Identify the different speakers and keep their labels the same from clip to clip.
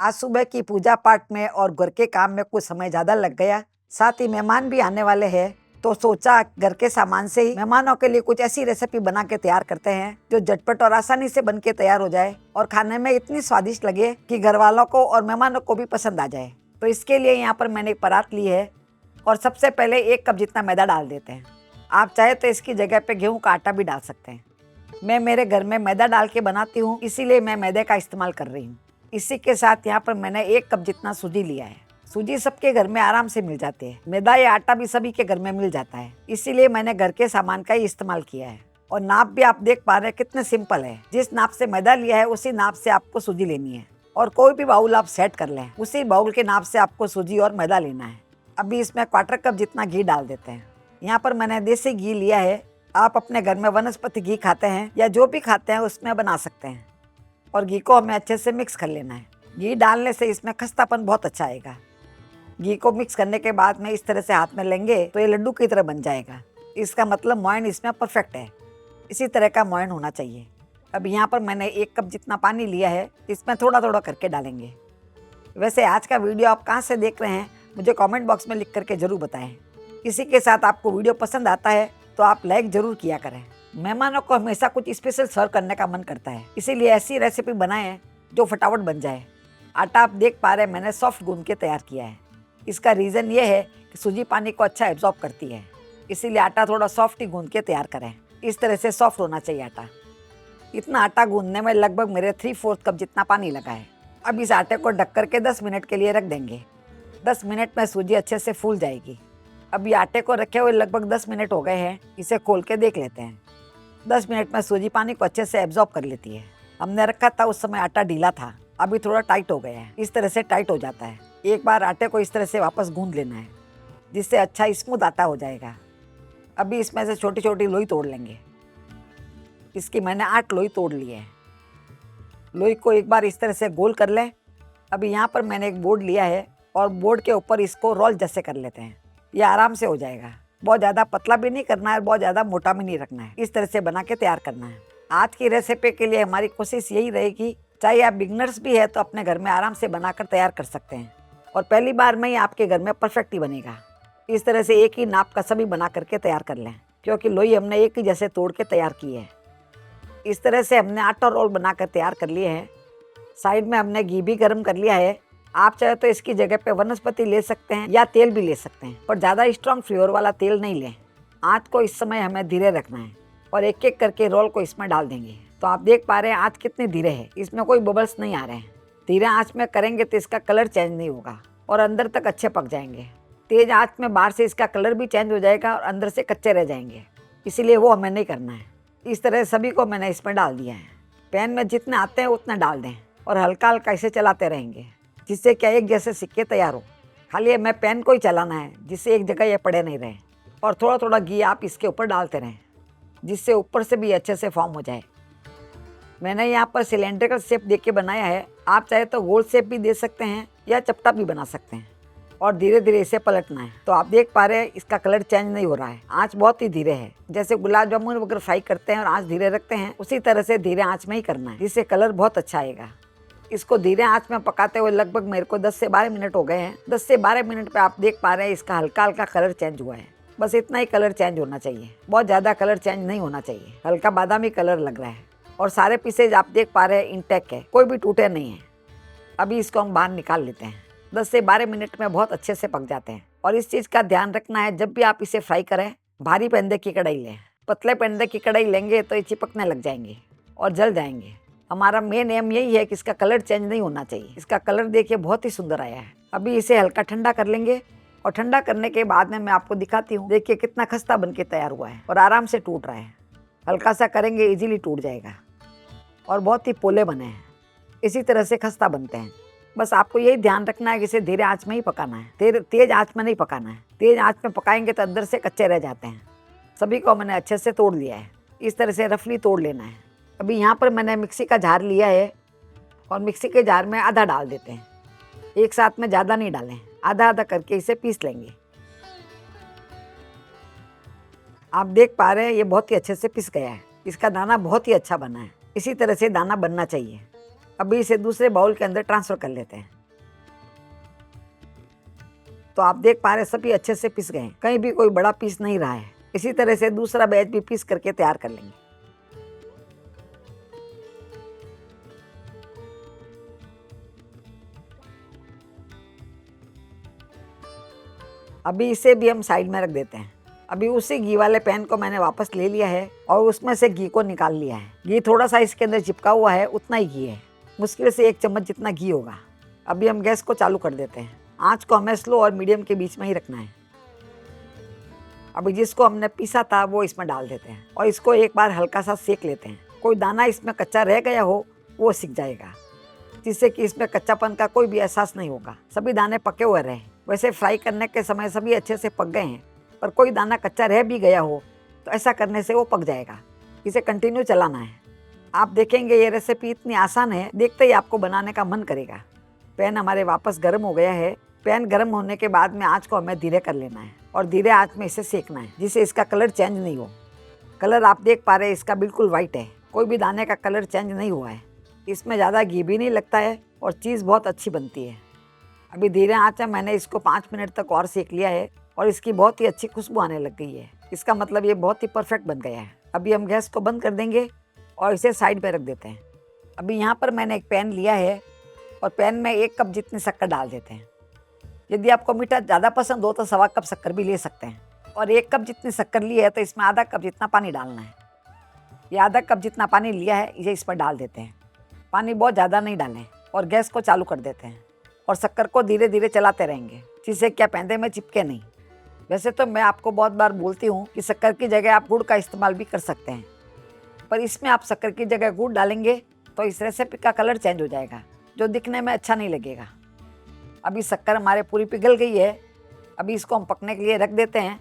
Speaker 1: आज सुबह की पूजा पाठ में और घर के काम में कुछ समय ज़्यादा लग गया। साथ ही मेहमान भी आने वाले हैं, तो सोचा घर के सामान से ही मेहमानों के लिए कुछ ऐसी रेसिपी बना के तैयार करते हैं जो झटपट और आसानी से बन के तैयार हो जाए और खाने में इतनी स्वादिष्ट लगे कि घर वालों को और मेहमानों को भी पसंद आ जाए। तो इसके लिए यहाँ पर मैंने एक परात ली है और सबसे पहले 1 कप जितना मैदा डाल देते हैं। आप चाहे तो इसकी जगह पे गेहूं का आटा भी डाल सकते हैं। मैं मेरे घर में मैदा डाल के बनाती हूँ, इसीलिए मैं मैदे का इस्तेमाल कर रही हूँ। इसी के साथ यहाँ पर मैंने 1 कप जितना सूजी लिया है। सूजी सबके घर में आराम से मिल जाती है। मैदा या आटा भी सभी के घर में मिल जाता है, इसीलिए मैंने घर के सामान का ही इस्तेमाल किया है। और नाप भी आप देख पा रहे हैं कितने सिंपल है। जिस नाप से मैदा लिया है उसी नाप से आपको सूजी लेनी है और कोई भी बाउल आप सेट कर लें, उसी बाउल के नाप से आपको सूजी और मैदा लेना है। अभी इसमें 1/4 कप जितना घी डाल देते हैं। यहाँ पर मैंने देसी घी लिया है। आप अपने घर में वनस्पति घी खाते हैं या जो भी खाते हैं उसमें बना सकते हैं। और घी को हमें अच्छे से मिक्स कर लेना है। घी डालने से इसमें खस्तापन बहुत अच्छा आएगा। घी को मिक्स करने के बाद में इस तरह से हाथ में लेंगे तो ये लड्डू की तरह बन जाएगा। इसका मतलब मोयन इसमें परफेक्ट है। इसी तरह का मोयन होना चाहिए। अब यहाँ पर मैंने 1 कप जितना पानी लिया है, इसमें थोड़ा थोड़ा करके डालेंगे। वैसे आज का वीडियो आप कहाँ से देख रहे हैं मुझे कमेंट बॉक्स में लिख करके ज़रूर बताएं। इसी के साथ आपको वीडियो पसंद आता है तो आप लाइक ज़रूर किया करें। मेहमानों को हमेशा कुछ स्पेशल सर्व करने का मन करता है, इसीलिए ऐसी रेसिपी बनाएं जो फटाफट बन जाए। आटा आप देख पा रहे हैं मैंने सॉफ्ट गूंद के तैयार किया है। इसका रीज़न ये है कि सूजी पानी को अच्छा एब्जॉर्ब करती है, इसीलिए आटा थोड़ा सॉफ्ट ही गूंद के तैयार करें। इस तरह से सॉफ्ट होना चाहिए आटा। इतना आटा गूंदने में लगभग मेरे 3/4 कप जितना पानी लगा है। अब इस आटे को ढक करके 10 मिनट के लिए रख देंगे। 10 मिनट में सूजी अच्छे से फूल जाएगी। अब ये आटे को रखे हुए लगभग 10 मिनट हो गए हैं। इसे खोल के देख लेते हैं। 10 मिनट में सूजी पानी को अच्छे से एब्जॉर्ब कर लेती है। हमने रखा था उस समय आटा ढीला था, अभी थोड़ा टाइट हो गया है। इस तरह से टाइट हो जाता है। एक बार आटे को इस तरह से वापस गूंद लेना है, जिससे अच्छा स्मूथ आटा हो जाएगा। अभी इसमें से छोटी छोटी लोई तोड़ लेंगे। इसकी मैंने 8 लोई तोड़ ली है। लोई को एक बार इस तरह से गोल कर लें। अभी यहाँ पर मैंने एक बोर्ड लिया है और बोर्ड के ऊपर इसको रोल जैसे कर लेते हैं। ये आराम से हो जाएगा। बहुत ज़्यादा पतला भी नहीं करना है, बहुत ज़्यादा मोटा भी नहीं रखना है। इस तरह से बना के तैयार करना है। आज की रेसिपी के लिए हमारी कोशिश यही रहेगी, चाहे आप बिगनर्स भी है तो अपने घर में आराम से बनाकर तैयार कर सकते हैं और पहली बार में ही आपके घर में परफेक्ट ही बनेगा। इस तरह से एक ही नाप का सभी बना करके तैयार कर लें, क्योंकि लोई हमने एक ही जैसे तोड़ के तैयार की है। इस तरह से हमने आटा रोल बनाकर तैयार कर लिए हैं। साइड में हमने घी भी गर्म कर लिया है। आप चाहे तो इसकी जगह पे वनस्पति ले सकते हैं या तेल भी ले सकते हैं, पर ज़्यादा स्ट्रॉन्ग फ्लेवर वाला तेल नहीं लें। आँच को इस समय हमें धीरे रखना है और एक एक करके रोल को इसमें डाल देंगे। तो आप देख पा रहे हैं आँच कितनी धीरे है, इसमें कोई बबल्स नहीं आ रहे हैं। धीरे आँच में करेंगे तो इसका कलर चेंज नहीं होगा और अंदर तक अच्छे पक जाएंगे। तेज आँच में बाहर से इसका कलर भी चेंज हो जाएगा और अंदर से कच्चे रह जाएंगे, इसीलिए वो हमें नहीं करना है। इस तरह सभी को मैंने इसमें डाल दिया है। पैन में जितने आते हैं उतना डाल दें और हल्का हल्का इसे चलाते रहेंगे, जिससे क्या एक जैसे सिक्के तैयार हो। खाली हमें पैन को ही चलाना है, जिससे एक जगह ये पड़े नहीं रहे। और थोड़ा थोड़ा घी आप इसके ऊपर डालते रहें, जिससे ऊपर से भी अच्छे से फॉर्म हो जाए। मैंने यहाँ पर सिलेंड्रिकल शेप दे के बनाया है। आप चाहे तो गोल शेप भी दे सकते हैं या चपटा भी बना सकते हैं और धीरे धीरे इसे पलटना है। तो आप देख पा रहे हैं इसका कलर चेंज नहीं हो रहा है। आँच बहुत ही धीरे है। जैसे गुलाब जामुन वगैरह फ्राई करते हैं और आँच धीरे रखते हैं, उसी तरह से धीरे आँच में ही करना है, जिससे कलर बहुत अच्छा आएगा। इसको धीरे आंच में पकाते हुए लगभग मेरे को 10 से 12 मिनट हो गए हैं। 10 से 12 मिनट पे आप देख पा रहे हैं इसका हल्का हल्का कलर चेंज हुआ है। बस इतना ही कलर चेंज होना चाहिए, बहुत ज़्यादा कलर चेंज नहीं होना चाहिए। हल्का बादामी कलर लग रहा है और सारे पीसेज आप देख पा रहे हैं इंटैक्ट है, कोई भी टूटे नहीं है। अभी इसको हम बाहर निकाल लेते हैं। 10 से 12 मिनट में बहुत अच्छे से पक जाते हैं। और इस चीज़ का ध्यान रखना है, जब भी आप इसे फ्राई करें भारी पेंदे की कढ़ाई लें। पतले पेंदे की कढ़ाई लेंगे तो ये चिपकने लग जाएंगे और जल जाएंगे। हमारा मेन एम यही है कि इसका कलर चेंज नहीं होना चाहिए। इसका कलर देखिए बहुत ही सुंदर आया है। अभी इसे हल्का ठंडा कर लेंगे और ठंडा करने के बाद में मैं आपको दिखाती हूँ। देखिए कितना खस्ता बन के तैयार हुआ है और आराम से टूट रहा है। हल्का सा करेंगे इजीली टूट जाएगा और बहुत ही पोले बने हैं। इसी तरह से खस्ता बनते हैं। बस आपको यही ध्यान रखना है कि इसे धीरे आँच में ही पकाना है, तेज आँच में नहीं पकाना है। तेज आँच में पकाएंगे तो अंदर से कच्चे रह जाते हैं। सभी को मैंने अच्छे से तोड़ लिया है। इस तरह से रफली तोड़ लेना है। अभी यहाँ पर मैंने मिक्सी का जार लिया है और मिक्सी के जार में आधा डाल देते हैं। एक साथ में ज़्यादा नहीं डालें, आधा आधा करके इसे पीस लेंगे। आप देख पा रहे हैं ये बहुत ही अच्छे से पिस गया है। इसका दाना बहुत ही अच्छा बना है। इसी तरह से दाना बनना चाहिए। अभी इसे दूसरे बाउल के अंदर ट्रांसफर कर लेते हैं। तो आप देख पा रहे हैं सभी अच्छे से पिस गए हैं, कहीं भी कोई बड़ा पीस नहीं रहा है। इसी तरह से दूसरा बैच भी पीस करके तैयार कर लेंगे। अभी इसे भी हम साइड में रख देते हैं। अभी उसी घी वाले पैन को मैंने वापस ले लिया है और उसमें से घी को निकाल लिया है। घी थोड़ा सा इसके अंदर चिपका हुआ है, उतना ही घी है, मुश्किल से 1 चम्मच जितना घी होगा। अभी हम गैस को चालू कर देते हैं। आंच को हमें स्लो और मीडियम के बीच में ही रखना है। अभी जिसको हमने पीसा था वो इसमें डाल देते हैं और इसको एक बार हल्का सा सेक लेते हैं। कोई दाना इसमें कच्चा रह गया हो वो सिक जाएगा, जिससे कि इसमें कच्चापन का कोई भी एहसास नहीं होगा। सभी दाने पके हुए रहे। वैसे फ्राई करने के समय सभी अच्छे से पक गए हैं, पर कोई दाना कच्चा रह भी गया हो तो ऐसा करने से वो पक जाएगा। इसे कंटिन्यू चलाना है। आप देखेंगे ये रेसिपी इतनी आसान है, देखते ही आपको बनाने का मन करेगा। पैन हमारे वापस गर्म हो गया है। पैन गर्म होने के बाद में आँच को हमें धीरे कर लेना है और धीरे आँच में इसे सेकना है, जिससे इसका कलर चेंज नहीं हो। कलर आप देख पा रहे हैं इसका बिल्कुल वाइट है, कोई भी दाने का कलर चेंज नहीं हुआ है। इसमें ज़्यादा घी भी नहीं लगता है और चीज़ बहुत अच्छी बनती है। अभी धीरे आँच में मैंने इसको 5 मिनट तक और सेक लिया है और इसकी बहुत ही अच्छी खुशबू आने लग गई है। इसका मतलब ये बहुत ही परफेक्ट बन गया है। अभी हम गैस को बंद कर देंगे और इसे साइड में रख देते हैं। अभी यहाँ पर मैंने एक पैन लिया है और पैन में 1 कप जितनी शक्कर डाल देते हैं। यदि आपको मीठा ज़्यादा पसंद हो तो 1.25 कप शक्कर भी ले सकते हैं। और 1 कप जितनी शक्कर ली है तो इसमें आधा कप जितना पानी डालना है। ये आधा कप जितना पानी लिया है इसे इस पर डाल देते हैं। पानी बहुत ज़्यादा नहीं डालें और गैस को चालू कर देते हैं और शक्कर को धीरे धीरे चलाते रहेंगे, जिससे क्या पैंदे में चिपके नहीं। वैसे तो मैं आपको बहुत बार बोलती हूँ कि शक्कर की जगह आप गुड़ का इस्तेमाल भी कर सकते हैं, पर इसमें आप शक्कर की जगह गुड़ डालेंगे तो इस रेसिपी का कलर चेंज हो जाएगा, जो दिखने में अच्छा नहीं लगेगा। अभी शक्कर हमारे पूरी पिघल गई है। अभी इसको हम पकने के लिए रख देते हैं।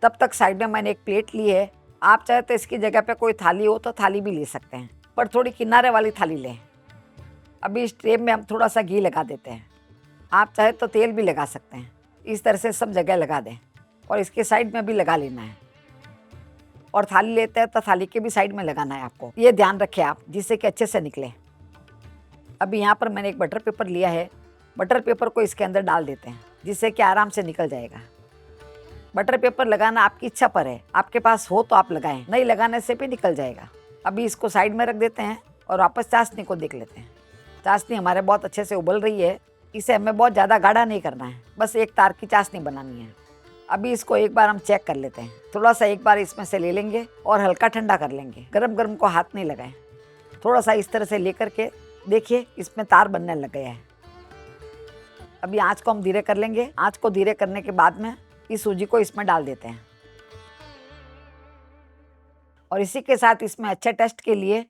Speaker 1: तब तक साइड में मैंने एक प्लेट ली है। आप चाहे तो इसकी जगह पे कोई थाली हो तो थाली भी ले सकते हैं, पर थोड़ी किनारे वाली थाली लें। अभी इस ट्रे में हम थोड़ा सा घी लगा देते हैं। आप चाहे तो तेल भी लगा सकते हैं। इस तरह से सब जगह लगा दें और इसके साइड में भी लगा लेना है। और थाली लेते हैं तो थाली के भी साइड में लगाना है आपको, ये ध्यान रखें आप, जिससे कि अच्छे से निकले। अभी यहाँ पर मैंने एक बटर पेपर लिया है। बटर पेपर को इसके अंदर डाल देते हैं, जिससे कि आराम से निकल जाएगा। बटर पेपर लगाना आपकी इच्छा पर है, आपके पास हो तो आप लगाएं, नहीं लगाने से भी निकल जाएगा। अभी इसको साइड में रख देते हैं और वापस चाशनी को देख लेते हैं। चाशनी हमारे बहुत अच्छे से उबल रही है। इसे हमें बहुत ज़्यादा गाढ़ा नहीं करना है, बस एक तार की चाशनी बनानी है। अभी इसको एक बार हम चेक कर लेते हैं। थोड़ा सा एक बार इसमें से ले लेंगे और हल्का ठंडा कर लेंगे। गरम गरम को हाथ नहीं लगाएं। थोड़ा सा इस तरह से लेकर के देखिए, इसमें तार बनने लग गया है। अभी आँच को हम धीरे कर लेंगे। आँच को धीरे करने के बाद में इस सूजी को इसमें डाल देते हैं और इसी के साथ इसमें अच्छे टेस्ट के लिए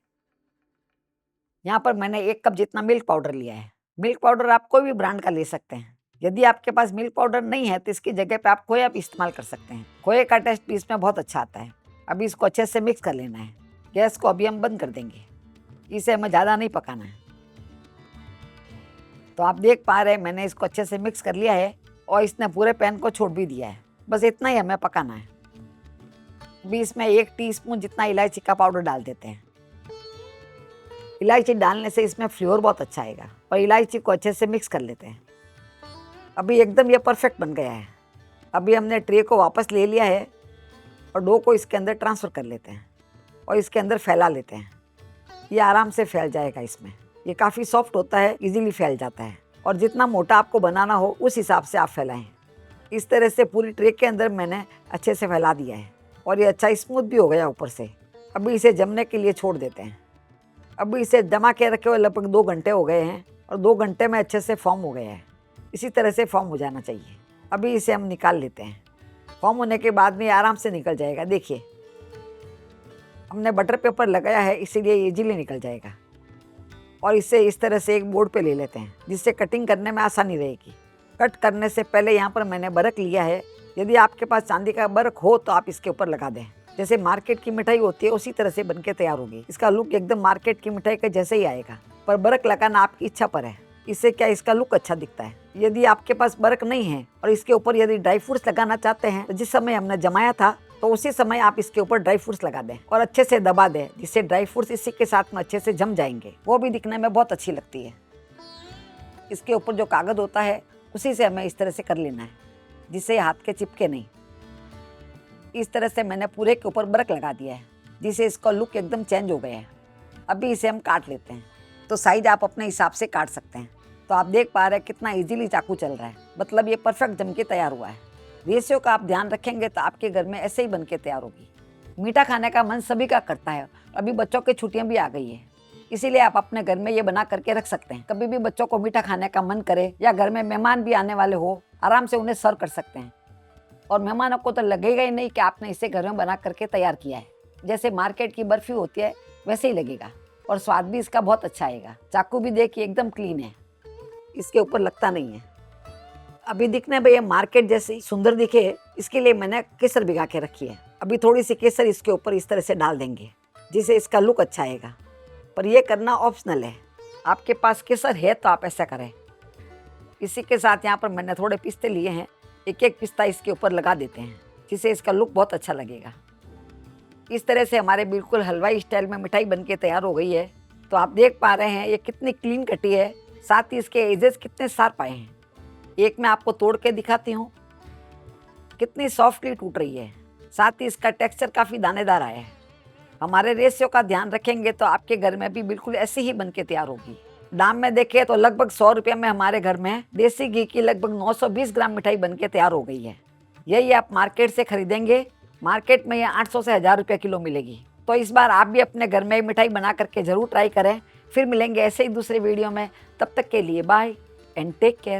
Speaker 1: यहाँ पर मैंने 1 कप जितना मिल्क पाउडर लिया है। मिल्क पाउडर आप कोई भी ब्रांड का ले सकते हैं। यदि आपके पास मिल्क पाउडर नहीं है तो इसकी जगह पे आप खोया भी इस्तेमाल कर सकते हैं। खोए का टेस्ट भी इसमें बहुत अच्छा आता है। अभी इसको अच्छे से मिक्स कर लेना है। गैस को अभी हम बंद कर देंगे। इसे हमें ज़्यादा नहीं पकाना है। तो आप देख पा रहे हैं मैंने इसको अच्छे से मिक्स कर लिया है और इसने पूरे पैन को छोड़ भी दिया है। बस इतना ही हमें पकाना है। अभी इसमें 1 टीस्पून जितना इलायची का पाउडर डाल देते हैं। इलायची डालने से इसमें फ्लेवर बहुत अच्छा आएगा और इलायची को अच्छे से मिक्स कर लेते हैं। अभी एकदम ये परफेक्ट बन गया है। अभी हमने ट्रे को वापस ले लिया है और डो को इसके अंदर ट्रांसफ़र कर लेते हैं और इसके अंदर फैला लेते हैं। ये आराम से फैल जाएगा। इसमें ये काफ़ी सॉफ्ट होता है, इजीली फैल जाता है और जितना मोटा आपको बनाना हो उस हिसाब से आप फैलाएं। इस तरह से पूरी ट्रे के अंदर मैंने अच्छे से फैला दिया है और ये अच्छा स्मूथ भी हो गया ऊपर से। अभी इसे जमने के लिए छोड़ देते हैं। अभी इसे जमा के रखे हुए लगभग 2 घंटे हो गए हैं और 2 घंटे में अच्छे से फॉर्म हो गया है। इसी तरह से फॉर्म हो जाना चाहिए। अभी इसे हम निकाल लेते हैं। फॉर्म होने के बाद में आराम से निकल जाएगा। देखिए, हमने बटर पेपर लगाया है इसीलिए इजीली निकल जाएगा। और इसे इस तरह से एक बोर्ड पे ले लेते हैं, जिससे कटिंग करने में आसानी रहेगी। कट करने से पहले यहाँ पर मैंने बर्क लिया है। यदि आपके पास चांदी का बर्क हो तो आप इसके ऊपर लगा दें। जैसे मार्केट की मिठाई होती है उसी तरह से बनके तैयार होगी। इसका लुक एकदम मार्केट की मिठाई के जैसे ही आएगा, पर बर्क लगाना आपकी इच्छा पर है। इससे क्या इसका लुक अच्छा दिखता है। यदि आपके पास बर्क नहीं है और इसके ऊपर यदि ड्राई फ्रूट्स लगाना चाहते हैं तो जिस समय हमने जमाया था तो उसी समय आप इसके ऊपर ड्राई फ्रूट्स लगा दें और अच्छे से दबा दें, जिससे ड्राई फ्रूट्स इसी के साथ में अच्छे से जम जाएंगे। वो भी दिखने में बहुत अच्छी लगती है। इसके ऊपर जो कागज़ होता है उसी से हमें इस तरह से कर लेना है, जिससे हाथ के चिपके नहीं। इस तरह से मैंने पूरे के ऊपर बर्क लगा दिया है, जिससे इसका लुक एकदम चेंज हो गया है। अभी इसे हम काट लेते हैं। तो साइज आप अपने हिसाब से काट सकते हैं। तो आप देख पा रहे हैं कितना इजीली चाकू चल रहा है, मतलब ये परफेक्ट जम के तैयार हुआ है। रेशियो का आप ध्यान रखेंगे तो आपके घर में ऐसे ही बन के तैयार होगी। मीठा खाने का मन सभी का करता है। अभी बच्चों की छुट्टियां भी आ गई है, इसीलिए आप अपने घर में ये बना करके रख सकते हैं। कभी भी बच्चों को मीठा खाने का मन करे या घर में मेहमान भी आने वाले हो, आराम से उन्हें सर्व कर सकते हैं। और मेहमानों को तो लगेगा ही नहीं कि आपने इसे घर में बना करके तैयार किया है। जैसे मार्केट की बर्फी होती है वैसे ही लगेगा, और स्वाद भी इसका बहुत अच्छा आएगा। चाकू भी देखिए एकदम क्लीन है, इसके ऊपर लगता नहीं है। अभी दिखने में ये मार्केट जैसी सुंदर दिखे, इसके लिए मैंने केसर भिगा के रखी है। अभी थोड़ी सी केसर इसके ऊपर इस तरह से डाल देंगे, जिससे इसका लुक अच्छा आएगा। पर यह करना ऑप्शनल है, आपके पास केसर है तो आप ऐसा करें। इसी के साथ यहाँ पर मैंने थोड़े पिस्ते लिए हैं, एक एक पिस्ता इसके ऊपर लगा देते हैं, जिससे इसका लुक बहुत अच्छा लगेगा। इस तरह से हमारे बिल्कुल हलवाई स्टाइल में मिठाई बनके तैयार हो गई है। तो आप देख पा रहे हैं ये कितनी क्लीन कटी है, साथ ही इसके एजेस कितने शार्प आए हैं। एक मैं आपको तोड़ के दिखाती हूँ, कितनी सॉफ्टली टूट रही है। साथ ही इसका टेक्सचर काफ़ी दानेदार आया है। हमारे रेशियो का ध्यान रखेंगे तो आपके घर में भी बिल्कुल ऐसी ही बनके तैयार होगी। दाम में देखें तो लगभग 100 रुपये में हमारे घर में देसी घी की लगभग 920 ग्राम मिठाई बनके तैयार हो गई है। यही आप मार्केट से खरीदेंगे, मार्केट में ये 800 से 1000 रुपये किलो मिलेगी। तो इस बार आप भी अपने घर में मिठाई बना करके ज़रूर ट्राई करें। फिर मिलेंगे ऐसे ही दूसरे वीडियो में। तब तक के लिए बाय एंड टेक केयर।